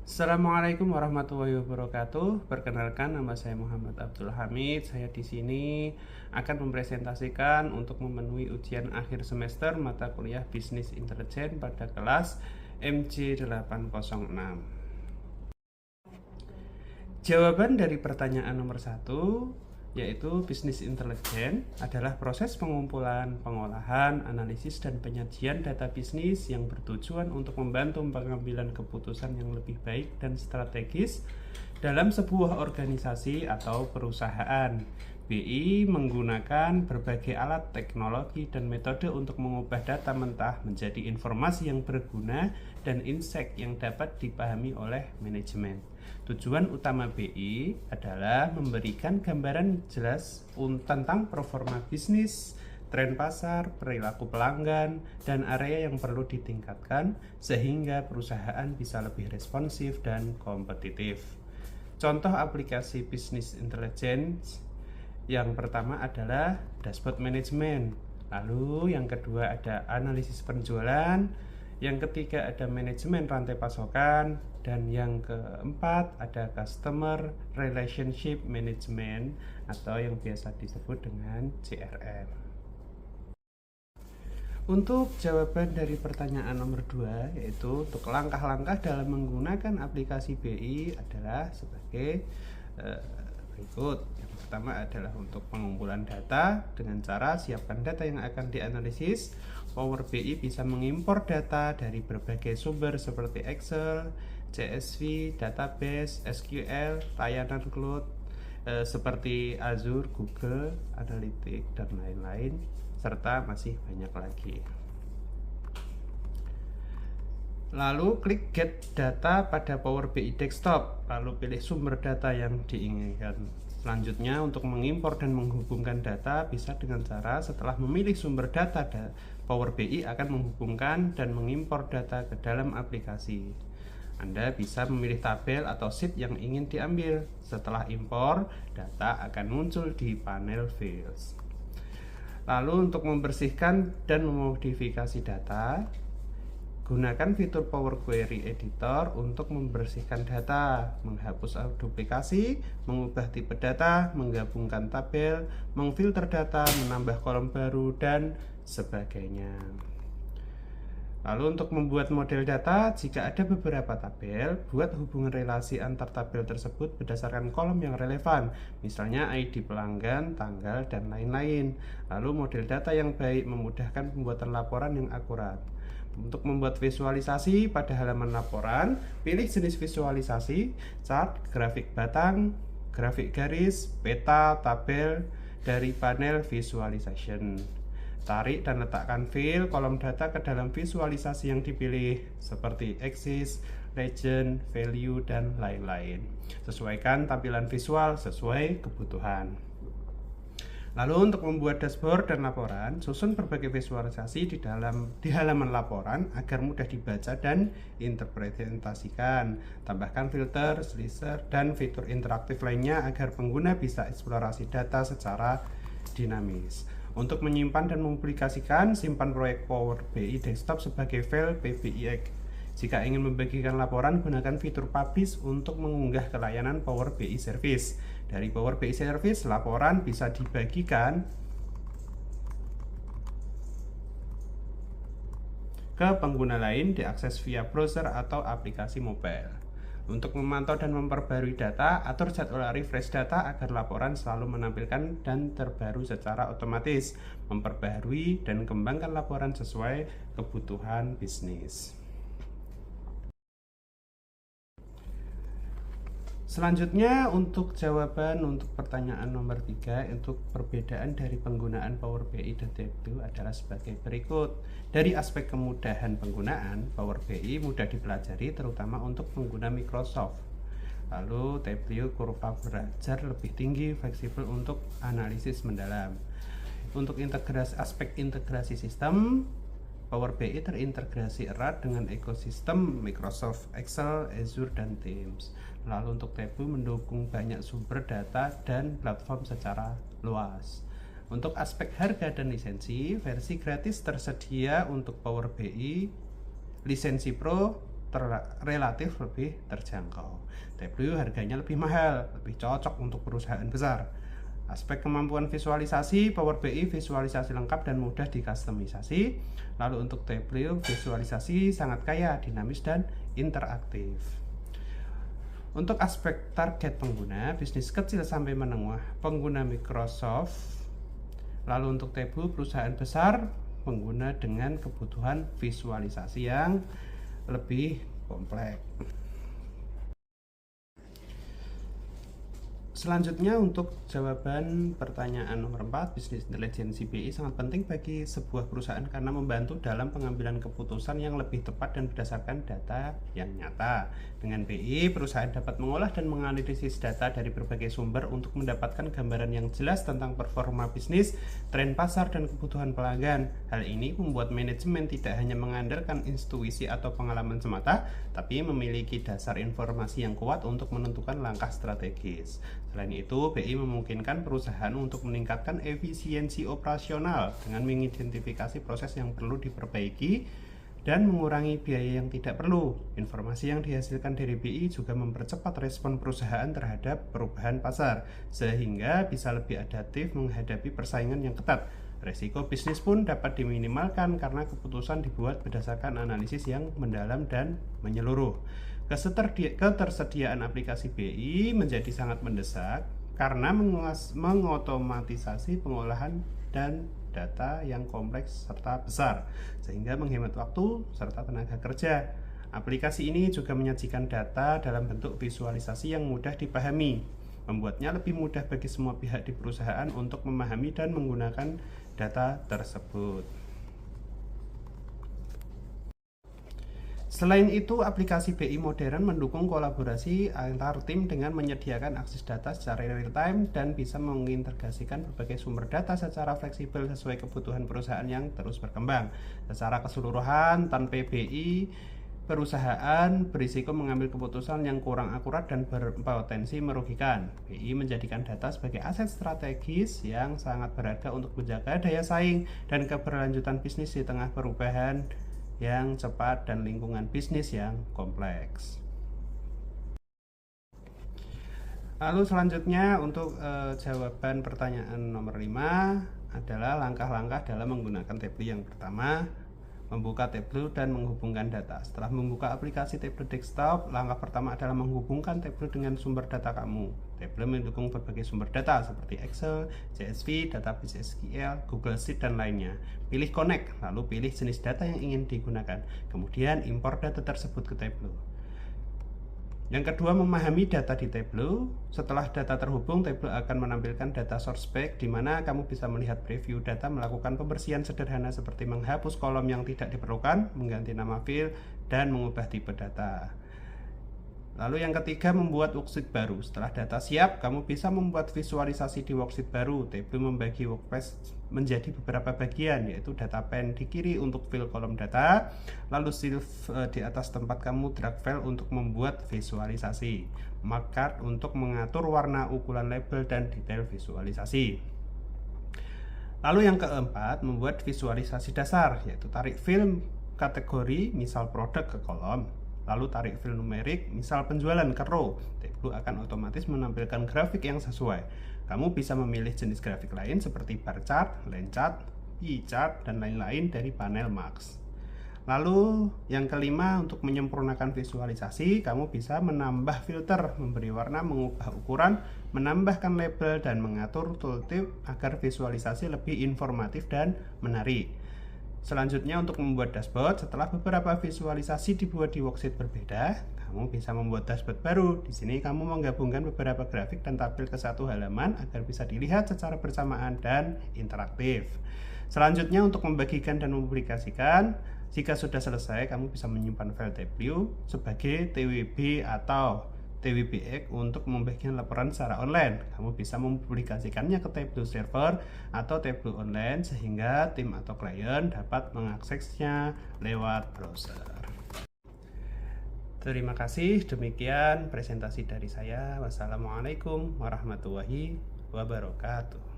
Assalamualaikum warahmatullahi wabarakatuh. Perkenalkan, nama saya Muhammad Abdul Hamid. Saya di sini akan mempresentasikan untuk memenuhi ujian akhir semester mata kuliah Bisnis Intelijen pada kelas MJ806. Jawaban dari pertanyaan nomor 1, yaitu bisnis intelijen adalah proses pengumpulan, pengolahan, analisis, dan penyajian data bisnis yang bertujuan untuk membantu pengambilan keputusan yang lebih baik dan strategis dalam sebuah organisasi atau perusahaan. BI menggunakan berbagai alat, teknologi, dan metode untuk mengubah data mentah menjadi informasi yang berguna dan insight yang dapat dipahami oleh manajemen. Tujuan utama BI adalah memberikan gambaran jelas tentang performa bisnis, tren pasar, perilaku pelanggan, dan area yang perlu ditingkatkan sehingga perusahaan bisa lebih responsif dan kompetitif. Contoh aplikasi bisnis intelligence yang pertama adalah dashboard management, lalu yang kedua ada analisis penjualan, yang ketiga ada manajemen rantai pasokan, dan yang keempat ada customer relationship management atau yang biasa disebut dengan CRM. Untuk jawaban dari pertanyaan nomor 2, yaitu untuk langkah-langkah dalam menggunakan aplikasi BI adalah sebagai berikut. Yang pertama adalah untuk pengumpulan data dengan cara siapkan data yang akan dianalisis. Power BI bisa mengimpor data dari berbagai sumber seperti Excel, CSV, database, SQL, layanan cloud seperti Azure, Google Analytics, dan lain-lain, serta masih banyak lagi. Lalu klik Get Data pada Power BI Desktop, lalu pilih sumber data yang diinginkan. Selanjutnya, untuk mengimpor dan menghubungkan data bisa dengan cara setelah memilih sumber data, Power BI akan menghubungkan dan mengimpor data ke dalam aplikasi. Anda bisa memilih tabel atau sheet yang ingin diambil. Setelah impor, data akan muncul di panel Fields. Lalu untuk membersihkan dan memodifikasi data, gunakan fitur Power Query Editor untuk membersihkan data, menghapus duplikasi, mengubah tipe data, menggabungkan tabel, memfilter data, menambah kolom baru, dan sebagainya. Lalu untuk membuat model data, jika ada beberapa tabel, buat hubungan relasi antar tabel tersebut berdasarkan kolom yang relevan, misalnya ID pelanggan, tanggal, dan lain-lain. Lalu model data yang baik memudahkan pembuatan laporan yang akurat. Untuk membuat visualisasi pada halaman laporan, pilih jenis visualisasi, chart, grafik batang, grafik garis, peta, tabel dari panel visualization. Tarik dan letakkan file kolom data ke dalam visualisasi yang dipilih, seperti axis, legend, value, dan lain-lain. Sesuaikan tampilan visual sesuai kebutuhan. Lalu untuk membuat dashboard dan laporan, susun berbagai visualisasi di halaman laporan agar mudah dibaca dan interpretasikan. Tambahkan filter, slicer, dan fitur interaktif lainnya agar pengguna bisa eksplorasi data secara dinamis. Untuk menyimpan dan mempublikasikan, simpan proyek Power BI Desktop sebagai file PBIX. Jika ingin membagikan laporan, gunakan fitur Publish untuk mengunggah ke layanan Power BI Service. Dari Power BI Service, laporan bisa dibagikan ke pengguna lain, diakses via browser atau aplikasi mobile. Untuk memantau dan memperbarui data, atur jadwal refresh data agar laporan selalu menampilkan dan terbaru secara otomatis. Memperbarui dan kembangkan laporan sesuai kebutuhan bisnis. Selanjutnya untuk jawaban untuk pertanyaan nomor 3, untuk perbedaan dari penggunaan Power BI dan Tableau adalah sebagai berikut. Dari aspek kemudahan penggunaan, Power BI mudah dipelajari terutama untuk pengguna Microsoft. Lalu Tableau kurva belajar lebih tinggi, fleksibel untuk analisis mendalam. Untuk aspek integrasi sistem, Power BI terintegrasi erat dengan ekosistem Microsoft Excel, Azure, dan Teams. Lalu untuk Tableau mendukung banyak sumber data dan platform secara luas. Untuk aspek harga dan lisensi, versi gratis tersedia untuk Power BI, lisensi Pro relatif lebih terjangkau. Tableau harganya lebih mahal, lebih cocok untuk perusahaan besar. Aspek kemampuan visualisasi, Power BI visualisasi lengkap dan mudah dikustomisasi. Lalu untuk Tableau visualisasi sangat kaya, dinamis dan interaktif. Untuk aspek target pengguna, bisnis kecil sampai menengah, pengguna Microsoft. Lalu untuk Tableau perusahaan besar, pengguna dengan kebutuhan visualisasi yang lebih kompleks. Selanjutnya untuk jawaban pertanyaan nomor 4, bisnis intelijensi BI sangat penting bagi sebuah perusahaan karena membantu dalam pengambilan keputusan yang lebih tepat dan berdasarkan data yang nyata. Dengan BI, perusahaan dapat mengolah dan menganalisis data dari berbagai sumber untuk mendapatkan gambaran yang jelas tentang performa bisnis, tren pasar, dan kebutuhan pelanggan. Hal ini membuat manajemen tidak hanya mengandalkan intuisi atau pengalaman semata, tapi memiliki dasar informasi yang kuat untuk menentukan langkah strategis. Selain itu, BI memungkinkan perusahaan untuk meningkatkan efisiensi operasional dengan mengidentifikasi proses yang perlu diperbaiki dan mengurangi biaya yang tidak perlu. Informasi yang dihasilkan dari BI juga mempercepat respon perusahaan terhadap perubahan pasar, sehingga bisa lebih adaptif menghadapi persaingan yang ketat. Resiko bisnis pun dapat diminimalkan karena keputusan dibuat berdasarkan analisis yang mendalam dan menyeluruh. Ketersediaan aplikasi BI menjadi sangat mendesak karena mengotomatisasi pengolahan dan data yang kompleks serta besar, sehingga menghemat waktu serta tenaga kerja. Aplikasi ini juga menyajikan data dalam bentuk visualisasi yang mudah dipahami, membuatnya lebih mudah bagi semua pihak di perusahaan untuk memahami dan menggunakan data tersebut. Selain itu, aplikasi BI modern mendukung kolaborasi antar tim dengan menyediakan akses data secara real-time dan bisa mengintegrasikan berbagai sumber data secara fleksibel sesuai kebutuhan perusahaan yang terus berkembang. Secara keseluruhan, tanpa BI, perusahaan berisiko mengambil keputusan yang kurang akurat dan berpotensi merugikan. BI menjadikan data sebagai aset strategis yang sangat berharga untuk menjaga daya saing dan keberlanjutan bisnis di tengah perubahan yang cepat dan lingkungan bisnis yang kompleks. Lalu selanjutnya untuk jawaban pertanyaan nomor 5 adalah langkah-langkah dalam menggunakan Tableau. Yang pertama, membuka Tableau dan menghubungkan data. Setelah membuka aplikasi Tableau desktop, langkah pertama adalah menghubungkan Tableau dengan sumber data kamu. Tableau mendukung berbagai sumber data seperti Excel, CSV, database SQL, Google Sheet, dan lainnya. Pilih Connect, lalu pilih jenis data yang ingin digunakan. Kemudian import data tersebut ke Tableau. Yang kedua, memahami data di Tableau. Setelah data terhubung, Tableau akan menampilkan data source spec di mana kamu bisa melihat preview data, melakukan pembersihan sederhana seperti menghapus kolom yang tidak diperlukan, mengganti nama file, dan mengubah tipe data. Lalu yang ketiga, membuat worksheet baru. Setelah data siap, kamu bisa membuat visualisasi di worksheet baru. Tableau membagi workspace menjadi beberapa bagian, yaitu data pane di kiri untuk file kolom data, lalu shelf di atas tempat kamu drag file untuk membuat visualisasi, markup untuk mengatur warna, ukuran label, dan detail visualisasi. Lalu yang keempat, membuat visualisasi dasar, yaitu tarik file kategori, misal produk, ke kolom, lalu tarik file numerik, misal penjualan, ke row. Tableau akan otomatis menampilkan grafik yang sesuai. Kamu bisa memilih jenis grafik lain seperti bar chart, line chart, pie chart, dan lain-lain dari panel Max. Lalu yang kelima, untuk menyempurnakan visualisasi, kamu bisa menambah filter, memberi warna, mengubah ukuran, menambahkan label, dan mengatur tooltip agar visualisasi lebih informatif dan menarik. Selanjutnya, untuk membuat dashboard, setelah beberapa visualisasi dibuat di worksheet berbeda, kamu bisa membuat dashboard baru. Di sini kamu menggabungkan beberapa grafik dan tabel ke satu halaman agar bisa dilihat secara bersamaan dan interaktif. Selanjutnya, untuk membagikan dan mempublikasikan, jika sudah selesai, kamu bisa menyimpan file Tableau sebagai TWB atau TWBX untuk membagikan laporan secara online. Kamu bisa mempublikasikannya ke Tableau server atau Tableau online sehingga tim atau klien dapat mengaksesnya lewat browser. Terima kasih, demikian presentasi dari saya. Wassalamualaikum warahmatullahi wabarakatuh.